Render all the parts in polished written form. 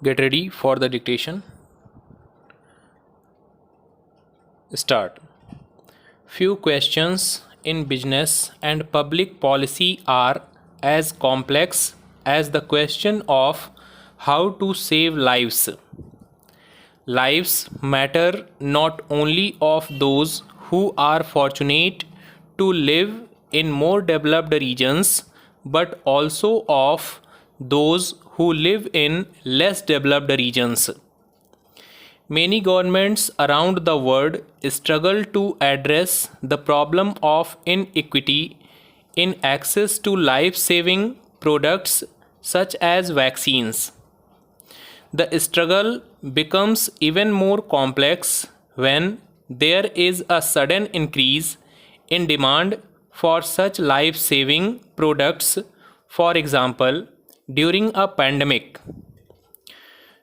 Get ready for the dictation. Start. Few questions in business and public policy are as complex as the question of how to save lives. Lives matter not only of those who are fortunate to live in more developed regions, but also of those who live in less developed regions. Many governments around the world struggle to address the problem of inequity in access to life saving products such as vaccines. The struggle becomes even more complex when there is a sudden increase in demand for such life saving products, for example, during a pandemic.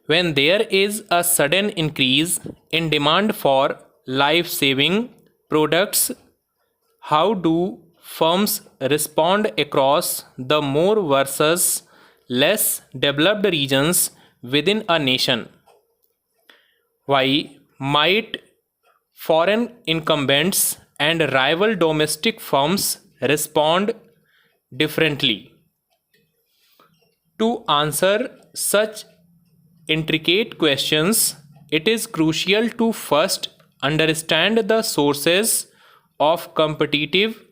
When there is a sudden increase in demand for life saving products, how do firms respond across the more versus less developed regions within a nation? Why might foreign incumbents and rival domestic firms respond differently? To answer such intricate questions, it is crucial to first understand the sources of competitive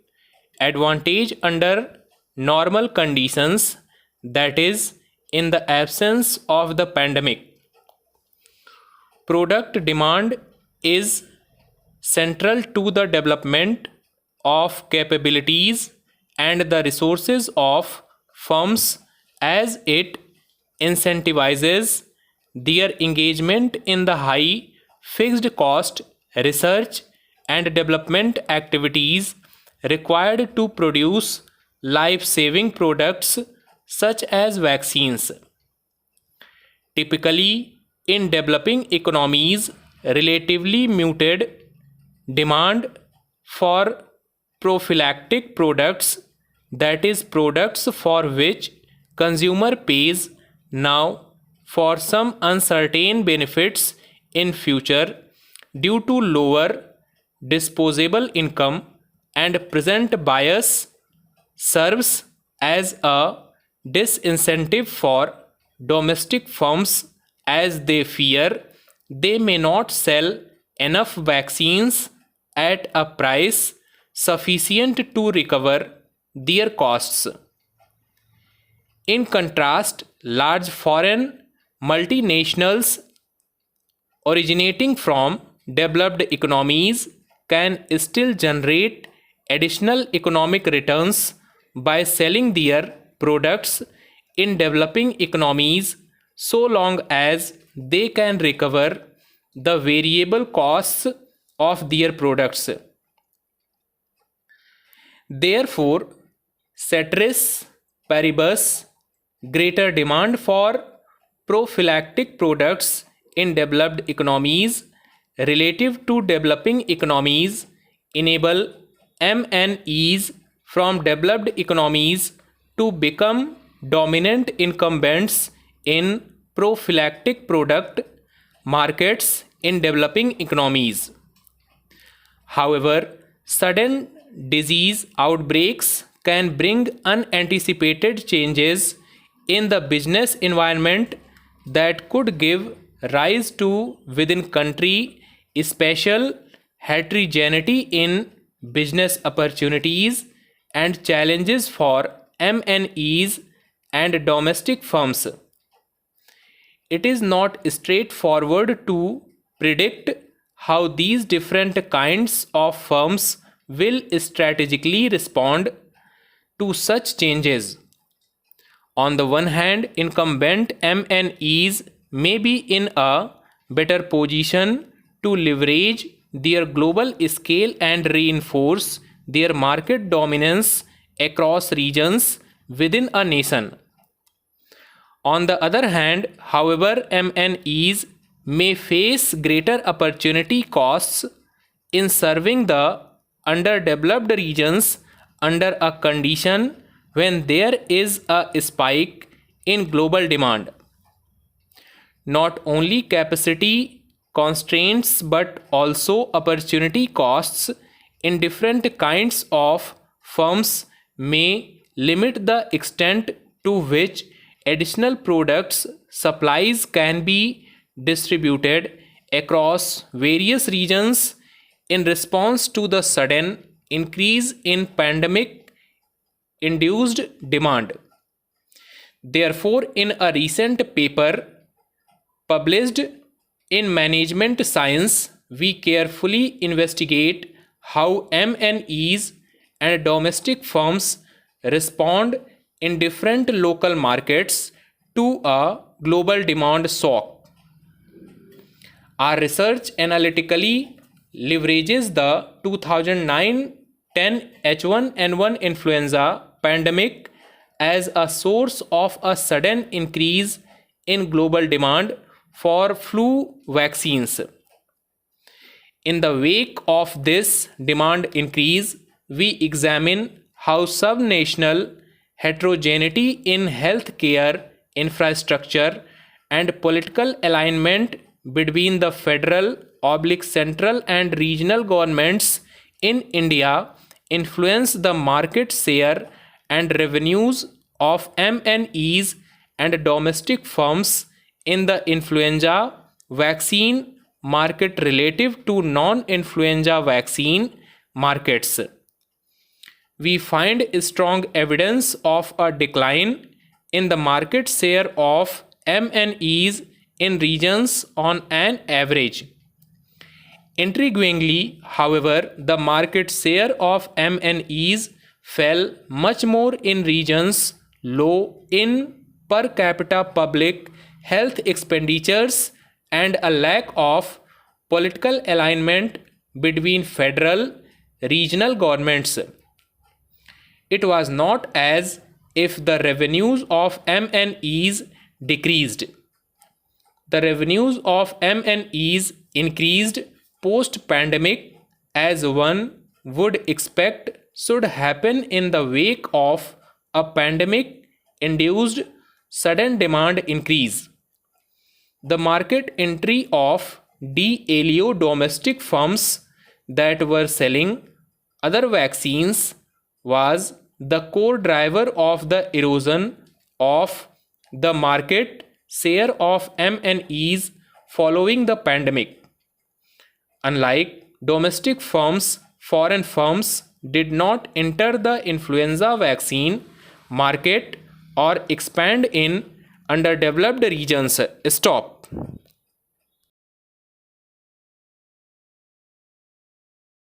advantage under normal conditions, that is, in the absence of the pandemic. Product demand is central to the development of capabilities and the resources of firms as it incentivizes their engagement in the high fixed cost research and development activities required to produce life saving products such as vaccines. Typically, in developing economies, relatively muted demand for prophylactic products, that is, products for which consumer pays now for some uncertain benefits in future due to lower disposable income and present bias, serves as a disincentive for domestic firms as they fear they may not sell enough vaccines at a price sufficient to recover their costs. In contrast, large foreign multinationals originating from developed economies can still generate additional economic returns by selling their products in developing economies so long as they can recover the variable costs of their products. Therefore, ceteris paribus, greater demand for prophylactic products in developed economies relative to developing economies enable MNEs from developed economies to become dominant incumbents in prophylactic product markets in developing economies. However, sudden disease outbreaks can bring unanticipated changes in the business environment that could give rise to within country special heterogeneity in business opportunities and challenges for MNEs and domestic firms. It is not straightforward to predict how these different kinds of firms will strategically respond to such changes. On the one hand, incumbent MNEs may be in a better position to leverage their global scale and reinforce their market dominance across regions within a nation. On the other hand, however, MNEs may face greater opportunity costs in serving the underdeveloped regions under a condition when there is a spike in global demand. not only capacity constraints but also opportunity costs in different kinds of firms may limit the extent to which additional products supplies can be distributed across various regions in response to the sudden increase in pandemic induced demand. Therefore, in a recent paper published in Management Science, we carefully investigate how MNEs and domestic firms respond in different local markets to a global demand shock. Our research analytically leverages the 2009-10 H1N1 influenza pandemic as a source of a sudden increase in global demand for flu vaccines. In the wake of this demand increase, we examine how subnational heterogeneity in healthcare infrastructure and political alignment between the federal, central, and regional governments in India influence the market share and revenues of MNEs and domestic firms in the influenza vaccine market relative to non-influenza vaccine markets. We find strong evidence of a decline in the market share of MNEs in regions on an average. Intriguingly, however, the market share of MNEs fell much more in regions low in per capita public health expenditures and a lack of political alignment between federal regional governments. It was not as if the revenues of MNEs decreased. The revenues of MNEs increased post-pandemic, as one would expect should happen in the wake of a pandemic-induced sudden demand increase. The market entry of DLO domestic firms that were selling other vaccines was the core driver of the erosion of the market share of MNEs following the pandemic. Unlike domestic firms, foreign firms did not enter the influenza vaccine market or expand in underdeveloped regions. Stop.